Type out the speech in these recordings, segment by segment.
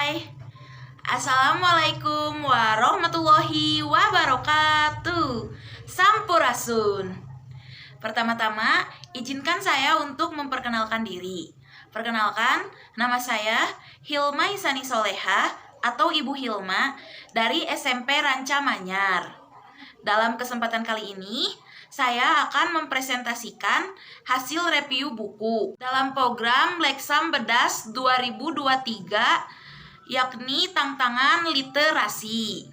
Hai, Assalamualaikum warahmatullahi wabarakatuh. Sampurasun. Pertama-tama, izinkan saya untuk memperkenalkan diri. Perkenalkan, nama saya Hilma Isani Soleha atau Ibu Hilma dari SMP Ranca Manyar. Dalam kesempatan kali ini, saya akan mempresentasikan hasil review buku dalam program Leksam Bedas 2023, yakni tantangan literasi.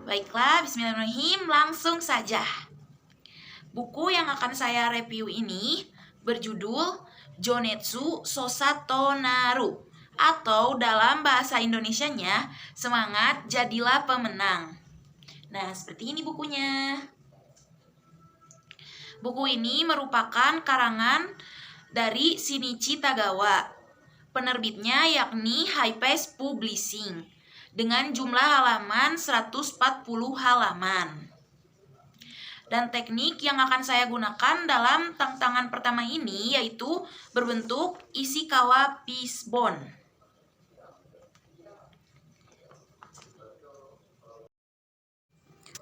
Baiklah, bismillahirrahmanirrahim, langsung saja. Buku yang akan saya review ini berjudul Jonetsu Sosatonaru, atau dalam bahasa Indonesianya, Semangat Jadilah Pemenang. Nah, seperti ini bukunya. Buku ini merupakan karangan dari Shinichi Tagawa. Penerbitnya yakni High Pace Publishing dengan jumlah halaman 140 halaman. Dan teknik yang akan saya gunakan dalam tantangan pertama ini yaitu berbentuk Ishikawa Fishbone.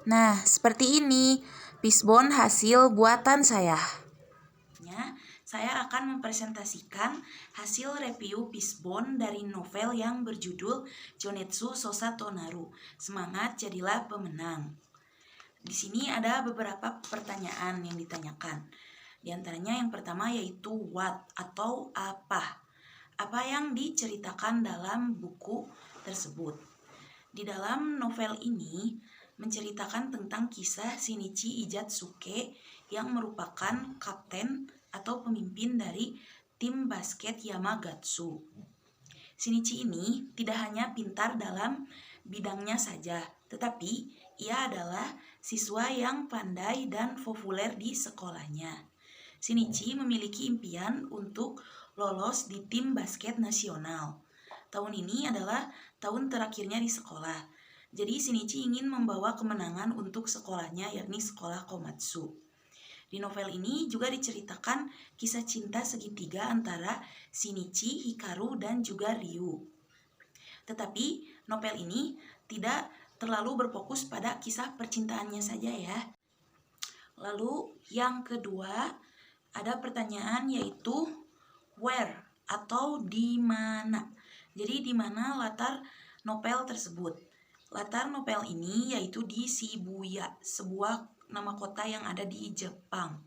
Nah, seperti ini fishbone hasil buatan saya. Saya akan mempresentasikan hasil review fishbone dari novel yang berjudul Jonetsu Sosatonaru, Semangat Jadilah Pemenang. Di sini ada beberapa pertanyaan yang ditanyakan. Di antaranya yang pertama yaitu what atau apa. Apa yang diceritakan dalam buku tersebut. Di dalam novel ini menceritakan tentang kisah Shinichi Izatsuke yang merupakan kapten atau pemimpin dari tim basket Yamagatsu. Shinichi ini tidak hanya pintar dalam bidangnya saja, tetapi ia adalah siswa yang pandai dan populer di sekolahnya. Shinichi memiliki impian untuk lolos di tim basket nasional. Tahun ini adalah tahun terakhirnya di sekolah. Jadi Shinichi ingin membawa kemenangan untuk sekolahnya, yakni sekolah Komatsu. Di novel ini juga diceritakan kisah cinta segitiga antara Shinichi, Hikaru, dan juga Ryu. Tetapi novel ini tidak terlalu berfokus pada kisah percintaannya saja ya. Lalu yang kedua ada pertanyaan yaitu where atau di mana. Jadi di mana latar novel tersebut. Latar novel ini yaitu di Shibuya, sebuah nama kota yang ada di Jepang.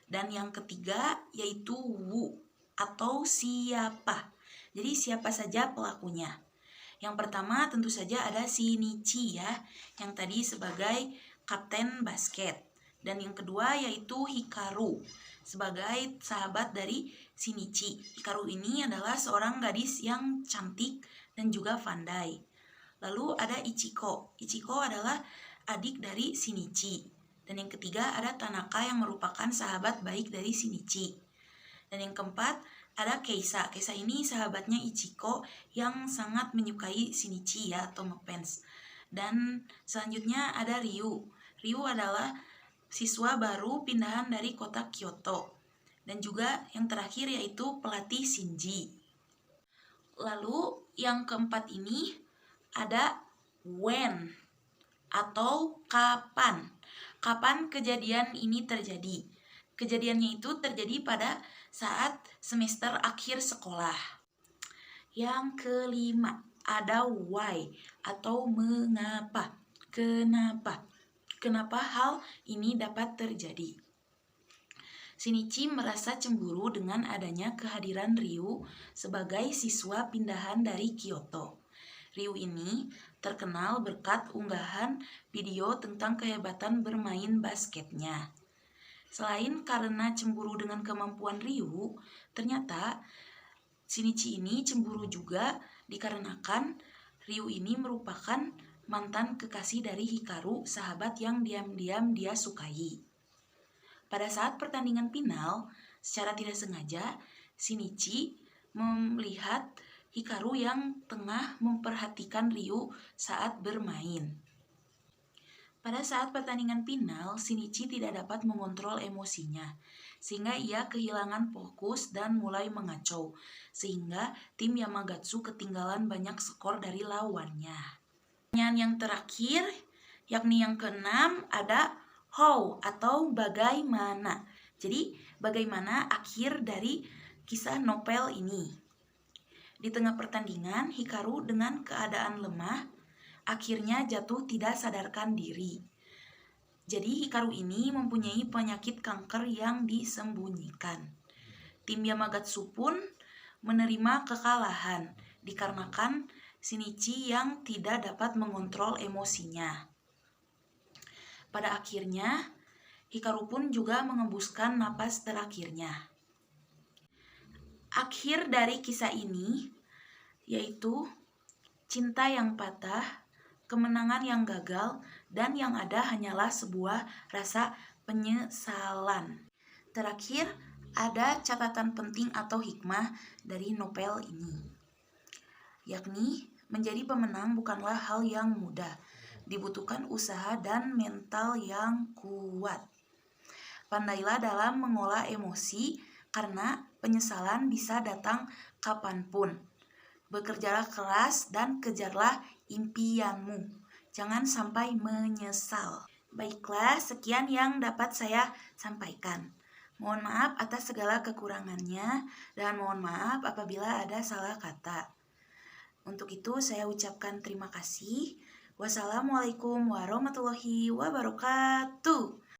Dan yang ketiga yaitu Wu atau siapa. Jadi siapa saja pelakunya. Yang pertama tentu saja ada Shinichi ya, yang tadi sebagai kapten basket. Dan yang kedua yaitu Hikaru sebagai sahabat dari Shinichi. Hikaru ini adalah seorang gadis yang cantik dan juga pandai. Lalu ada Ichiko. Ichiko adalah adik dari Shinichi. Dan yang ketiga ada Tanaka yang merupakan sahabat baik dari Shinichi. Dan yang keempat ada Keisa. Keisa ini sahabatnya Ichiko yang sangat menyukai Shinichi ya, atau ngefans. Dan selanjutnya ada Ryu. Ryu adalah siswa baru pindahan dari kota Kyoto. Dan juga yang terakhir yaitu pelatih Shinji. Lalu yang keempat ini ada when atau kapan. Kapan kejadian ini terjadi? Kejadiannya itu terjadi pada saat semester akhir sekolah. Yang kelima ada why atau mengapa. Kenapa? Kenapa hal ini dapat terjadi? Shinichi merasa cemburu dengan adanya kehadiran Ryu sebagai siswa pindahan dari Kyoto. Ryu ini terkenal berkat unggahan video tentang kehebatan bermain basketnya. Selain karena cemburu dengan kemampuan Ryu, ternyata Shinichi ini cemburu juga dikarenakan Ryu ini merupakan mantan kekasih dari Hikaru, sahabat yang diam-diam dia sukai. Pada saat pertandingan final, secara tidak sengaja, Shinichi melihat Hikaru yang tengah memperhatikan Ryu saat bermain. Pada saat pertandingan final, Shinichi tidak dapat mengontrol emosinya, sehingga ia kehilangan fokus dan mulai mengacau, sehingga tim Yamagatsu ketinggalan banyak skor dari lawannya. Pertanyaan yang terakhir, yakni yang keenam, ada how atau bagaimana. Jadi, bagaimana akhir dari kisah novel ini? Di tengah pertandingan, Hikaru dengan keadaan lemah akhirnya jatuh tidak sadarkan diri. Jadi Hikaru ini mempunyai penyakit kanker yang disembunyikan. Tim Yamagatsu pun menerima kekalahan dikarenakan Shinichi yang tidak dapat mengontrol emosinya. Pada akhirnya, Hikaru pun juga mengembuskan napas terakhirnya. Akhir dari kisah ini yaitu cinta yang patah, kemenangan yang gagal, dan yang ada hanyalah sebuah rasa penyesalan. Terakhir, ada catatan penting atau hikmah dari novel ini, yakni menjadi pemenang bukanlah hal yang mudah, dibutuhkan usaha dan mental yang kuat. Pandailah dalam mengolah emosi, karena penyesalan bisa datang kapanpun. Bekerjalah keras dan kejarlah impianmu. Jangan sampai menyesal. Baiklah, sekian yang dapat saya sampaikan. Mohon maaf atas segala kekurangannya dan mohon maaf apabila ada salah kata. Untuk itu saya ucapkan terima kasih. Wassalamualaikum warahmatullahi wabarakatuh.